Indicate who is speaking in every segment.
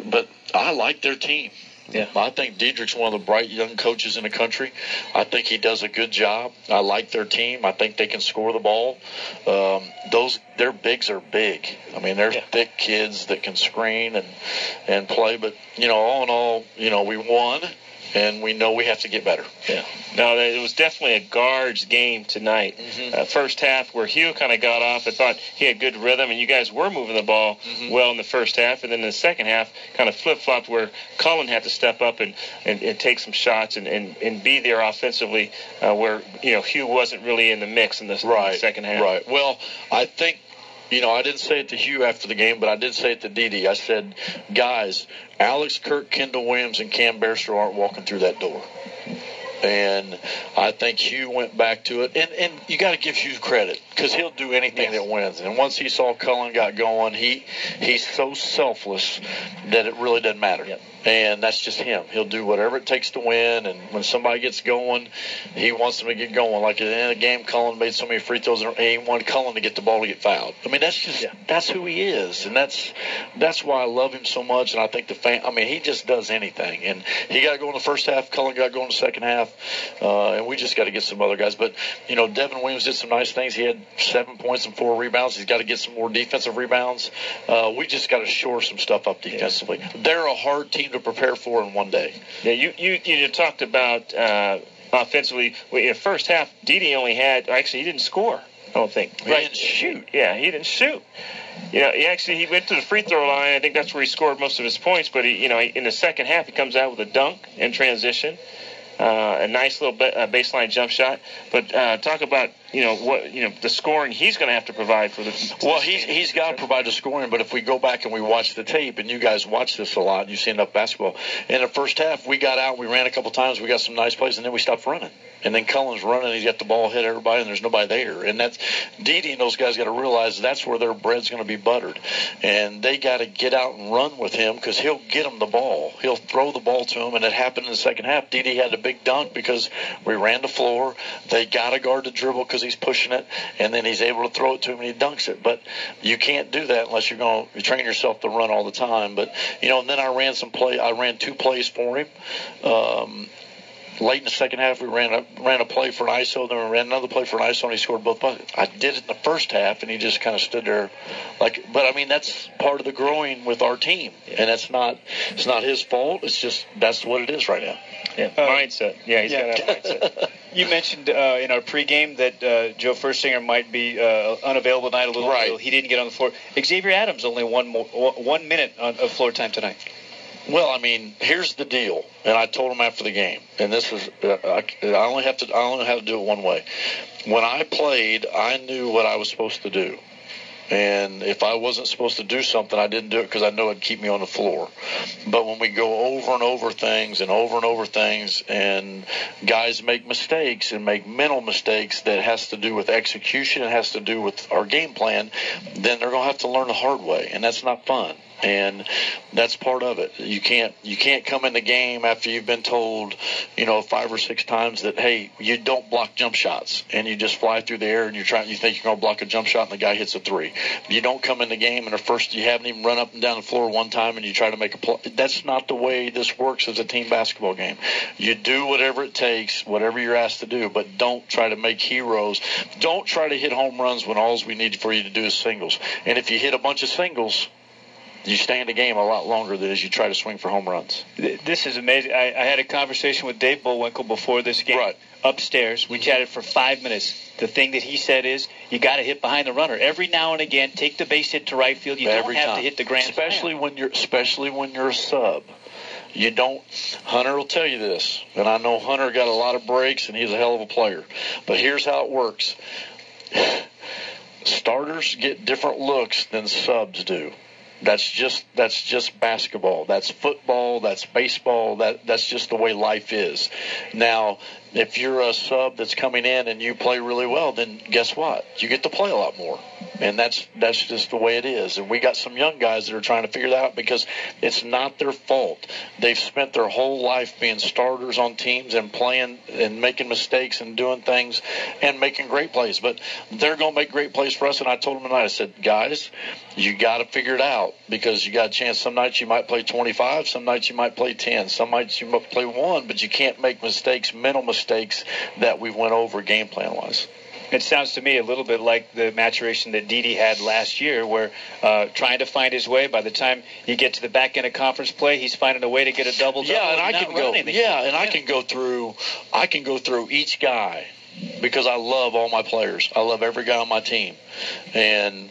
Speaker 1: But I like their team.
Speaker 2: Yeah.
Speaker 1: I think Diedrich's one of the bright young coaches in the country. I think he does a good job. I like their team. I think they can score the ball. Their bigs are big. I mean, they're thick kids that can screen and play. But, all in all, we won. And we know we have to get better.
Speaker 3: Yeah. No, it was definitely a guards game tonight.
Speaker 1: Mm-hmm.
Speaker 3: First half where Hugh kind of got off. I thought he had good rhythm, and you guys were moving the ball well in the first half. And then in the second half, kind of flip-flopped where Cullen had to step up and take some shots and be there offensively where, Hugh wasn't really in the mix in the second half.
Speaker 1: Right. Well, I think, I didn't say it to Hugh after the game, but I did say it to Dede. I said, guys, Alex, Kirk, Kendall Williams, and Cam Bairstow aren't walking through that door. And I think Hugh went back to it. And you got to give Hugh credit because he'll do anything that wins. And once he saw Cullen got going, he's so selfless that it really doesn't matter.
Speaker 2: Yep.
Speaker 1: And that's just him. He'll do whatever it takes to win. And when somebody gets going, he wants them to get going. Like at the end of the game, Cullen made so many free throws, and he wanted Cullen to get the ball to get fouled. I mean, that's who he is. And that's why I love him so much. And I think he just does anything. And he got to go in the first half. Cullen got to go in the second half. And we just got to get some other guys. But, Devin Williams did some nice things. He had 7 points and 4 rebounds. He's got to get some more defensive rebounds. We just got to shore some stuff up defensively. Yeah. They're a hard team to prepare for in one day.
Speaker 3: Yeah, you talked about offensively. In the first half, Dede only had – actually, he didn't score, I don't think.
Speaker 1: He didn't shoot.
Speaker 3: Yeah, he didn't shoot. He went to the free throw line. I think that's where he scored most of his points. But, in the second half, he comes out with a dunk in transition. A nice little baseline jump shot. But talk about the scoring he's going to have to provide for the.
Speaker 1: Well, he's got to provide the scoring. But if we go back and we watch the tape, and you guys watch this a lot, and you've seen enough basketball. In the first half, we got out, we ran a couple times, we got some nice plays, and then we stopped running. And then Cullen's running, he's got the ball, hit everybody, and there's nobody there. And that's Dede and those guys got to realize that's where their bread's going to be buttered. And they got to get out and run with him because he'll get them the ball. He'll throw the ball to him, and it happened in the second half. Dede had a big dunk because we ran the floor. They got to guard the dribble because he's pushing it, and then he's able to throw it to him, and he dunks it. But you can't do that unless you're going to train yourself to run all the time. But, and then I ran 2 plays for him. Late in the second half, we ran a play for an ISO, then we ran another play for an ISO, and he scored both buckets. I did it in the first half, and he just kind of stood there, that's part of the growing with our team, and it's not his fault. It's just that's what it is right now.
Speaker 3: Yeah, mindset. Yeah, he's got that mindset.
Speaker 2: You mentioned in our pregame that Joe Furstinger might be unavailable tonight a little bit. Right. He didn't get on the floor. Xavier Adams only 1 minute of floor time tonight.
Speaker 1: Well, here's the deal, and I told him after the game, and this is I only have to do it one way. When I played, I knew what I was supposed to do, and if I wasn't supposed to do something, I didn't do it because I know it'd keep me on the floor. But when we go over and over things, and guys make mistakes and make mental mistakes that has to do with execution, it has to do with our game plan, then they're going to have to learn the hard way, and that's not fun. And that's part of it. You can't come in the game after you've been told, 5 or 6 times that, hey, you don't block jump shots, and you just fly through the air and you think you're going to block a jump shot and the guy hits a 3. You don't come in the game and you haven't even run up and down the floor one time and you try to make a play. That's not the way this works as a team basketball game. You do whatever it takes, whatever you're asked to do, but don't try to make heroes. Don't try to hit home runs when all we need for you to do is singles. And if you hit a bunch of singles, you stay in the game a lot longer than as you try to swing for home runs.
Speaker 2: This is amazing. I had a conversation with Dave Bullwinkle before this game.
Speaker 1: Right.
Speaker 2: Upstairs. We chatted for 5 minutes. The thing that he said is you got to hit behind the runner. Every now and again, take the base hit to right field. You don't have to hit the grand slam.
Speaker 1: Especially when you're a sub. You don't. Hunter will tell you this, and I know Hunter got a lot of breaks, and he's a hell of a player. But here's how it works. Starters get different looks than subs do. That's just basketball. That's football. That's baseball. That's just the way life is. Now, if you're a sub that's coming in and you play really well, then guess what? You get to play a lot more. And that's just the way it is. And we got some young guys that are trying to figure that out because it's not their fault. They've spent their whole life being starters on teams and playing and making mistakes and doing things and making great plays. But they're going to make great plays for us. And I told them tonight, I said, guys, you got to figure it out because you got a chance. Some nights you might play 25. Some nights you might play 10. Some nights you might play 1. But you can't make mistakes, mental mistakes that we went over game plan-wise.
Speaker 2: It sounds to me a little bit like the maturation that Dede had last year, where trying to find his way. By the time you get to the back end of conference play, he's finding a way to get a double-double.
Speaker 1: Yeah, and I can go through each guy because I love all my players. I love every guy on my team, and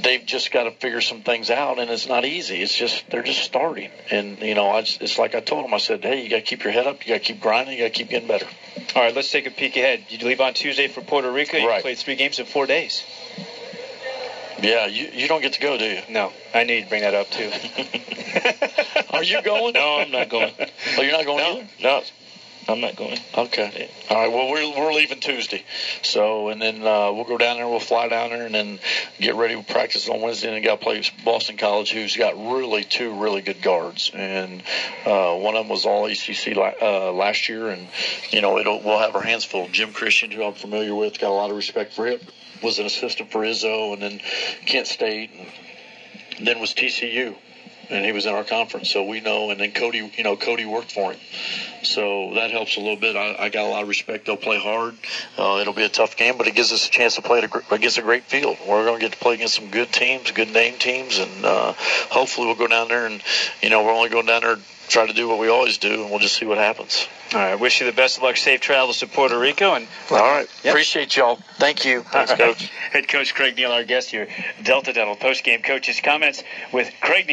Speaker 1: they've just got to figure some things out, and it's not easy. It's just they're just starting, and it's like I told them. I said, hey, you got to keep your head up. You got to keep grinding. You got to keep getting better.
Speaker 2: All right, let's take a peek ahead. You leave on Tuesday for Puerto Rico. You played 3 games in 4 days.
Speaker 1: Yeah, you don't get to go, do you?
Speaker 2: No, I knew you'd bring that up too.
Speaker 1: Are you going?
Speaker 3: No, I'm not going.
Speaker 1: Oh, you're not going either?
Speaker 3: No. I'm not going.
Speaker 1: Okay. All right. Well, we're leaving Tuesday, and then we'll go down there. We'll fly down there, and then get ready to practice on Wednesday. And got to play Boston College, who's got 2 really good guards, and one of them was all ACC last year, and we'll have our hands full. Jim Christian, who I'm familiar with, got a lot of respect for him. Was an assistant for Izzo, and then Kent State, and then was TCU. And he was in our conference, so we know. And then Cody worked for him, so that helps a little bit. I got a lot of respect. They'll play hard. It'll be a tough game, but it gives us a chance to play against a great field. We're going to get to play against some good teams, good name teams, and hopefully we'll go down there. And we're only going down there to try to do what we always do, and we'll just see what happens.
Speaker 2: All right. Wish you the best of luck. Safe travels to Puerto Rico. And
Speaker 1: all right. Yep. Appreciate y'all. Thank you.
Speaker 2: Thanks, Coach. Head Coach Craig Neal, our guest here. Delta Dental post-game coaches comments with Craig Neal.